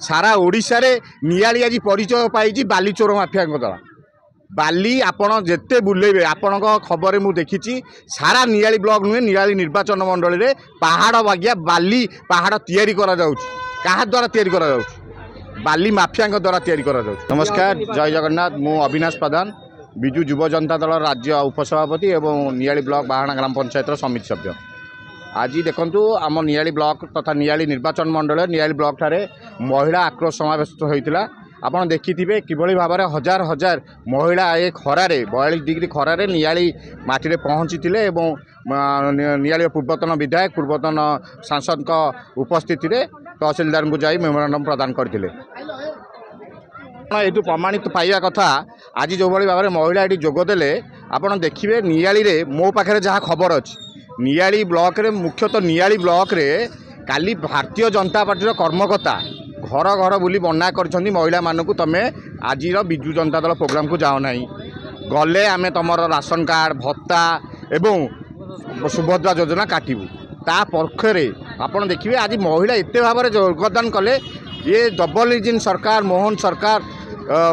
सारा ओडिशा रे नियाली आज परिचय पाई बाली चोर माफिया द्वारा बाली आपण जिते बुलेबे आपण खबर मु देखी सारा नियाली ब्लॉक नुहे नियाली निर्वाचन मंडल में पहाड़ बागिया बाली पहाड़ तैयारी करा जाउछि कहा द्वारा तैयारी करा जाउछि बाली माफिया द्वारा तैयारी करा जाउछि। नमस्कार, जय जगन्नाथ। मु अविनाश प्रधान, विजु युव जनता दल राज्य उपसभापति एवं नियाली ब्लॉक बाहाणा ग्राम पंचायत समिति सभ्य। आज देखु आम नियाली ब्लॉक तथा नियाली निर्वाचन मंडल नियाली ब्लॉक ठारे महिला आक्रोश समावेश होता। आपड़ देखिथे किभली भाव में हजार हजार महिला ए खरारे 42 डिग्री खरारे नियाली माटी पहुँची नियाली पूर्वतन विधायक पूर्वतन सांसद उपस्थिति तहसिलदार को जाई मेमोरांडम प्रदान करते। ये प्रमाणित पाइबा कथा आज जो भाव में महिला ये जोगदे आप देखिए नियाली रे मो पाखे जहाँ खबर अच्छी नियाली ब्लॉक रे मुख्यतः नियाली ब्लॉक रे काली भारतीय जनता पार्टी कर्मकर्ता घर घर बुली मना कर महिला मानक तुम आज विजु जनता दल प्रोग्राम को जाओ ना गले आमे तुम राशन कार्ड भत्ता एवं सुभद्रा योजना काटबू ता पक्षरे आपड़ देखिए आज महिला एत भाव में योगदान कले ये डबल इंजिन सरकार मोहन सरकार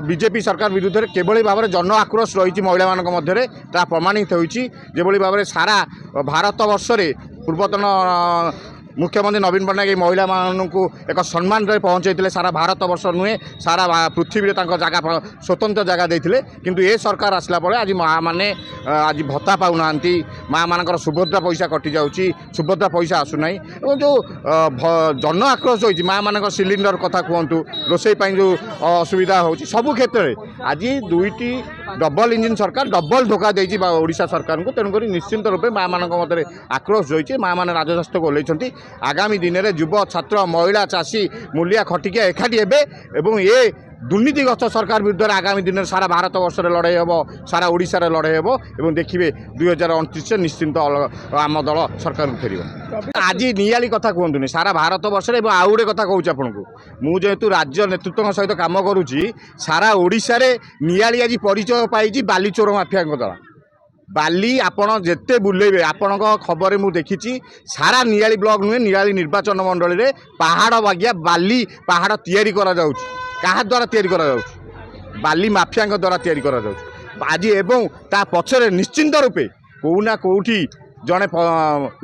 बीजेपी सरकार विरुद्ध में केभली भाव में जन आक्रोश रही महिला मान मध्य प्रमाणित होती भाव में सारा भारत वर्ष में पूर्वतन मुख्यमंत्री नवीन पट्टनायक महिला मानू एक सम्मान पहुँचे सारा भारत वर्ष नुहे सारा पृथ्वी में जगह स्वतंत्र जगह देते किंतु ये सरकार आसला आज माँ मैंने आज भत्ता पाऊना माँ मान सुभद्रा पैसा कटि जाऊँगी सुभद्रा पैसा आसूना और जो जन आक्रोश होती माँ मान सिलिंडर कथा कहतु रोसई जो असुविधा हो सबू क्षेत्र में आज दुईटी डबल इंजिन सरकार डबल धोखा देती ओडिशा सरकार को तेणुक निश्चिंत रूपे माँ मान मत आक्रोश रही माँ मैंने राजस्व ओल्लैंट आगामी दिन में युव छात्र महिला चाषी मूलिया खटिकिया एकाठी एवं ये दुर्नीतिग्रस्त सरकार विरुद्ध आगामी दिन में सारा भारत वर्ष में लड़ाई हम सारा ओडिशा रे लड़ाई हम और देखिए 2029 निश्चिंत आम दल सरकार को फेर। आज नियाली कथा कहतुनि सारा भारत वर्ष में आउ गोटे कथा कहूँ आपको मुझे राज्य नेतृत्व सहित काम करुँची सारा ओडिशा रे नियाली आज परिचय पाई बाली चोर माफिया द्वारा बाली आपण जिते बुलेबे आपण खबर मु देखी सारा नियाली ब्लॉक नुहे नियाली निर्वाचन मंडल में पहाड़ बागिया बाली पहाड़ तैयारी करा जाउछि कहा द्वारा तैयारी करा जाउछि बाली माफिया द्वारा तैयारी करा जाउछि आज एवं ता पछरे निश्चिंत रूपे कोना कोठी जड़े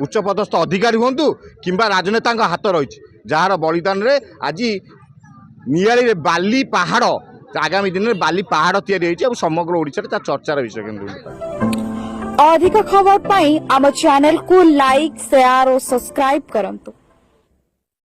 उच्चपदस्थ अधिकारी हुंतु किंबा राजनेता हाथ रही जार बलिदान रे आज नियाली बाली पहाड़ आगामी दिन में बाली पहाड़ तैयारी होइछि समग्र ओडिशा चर्चार विषय केन्द्र। अधिक खबर पाई आम चैनल को लाइक शेयर और सब्सक्राइब करंतु।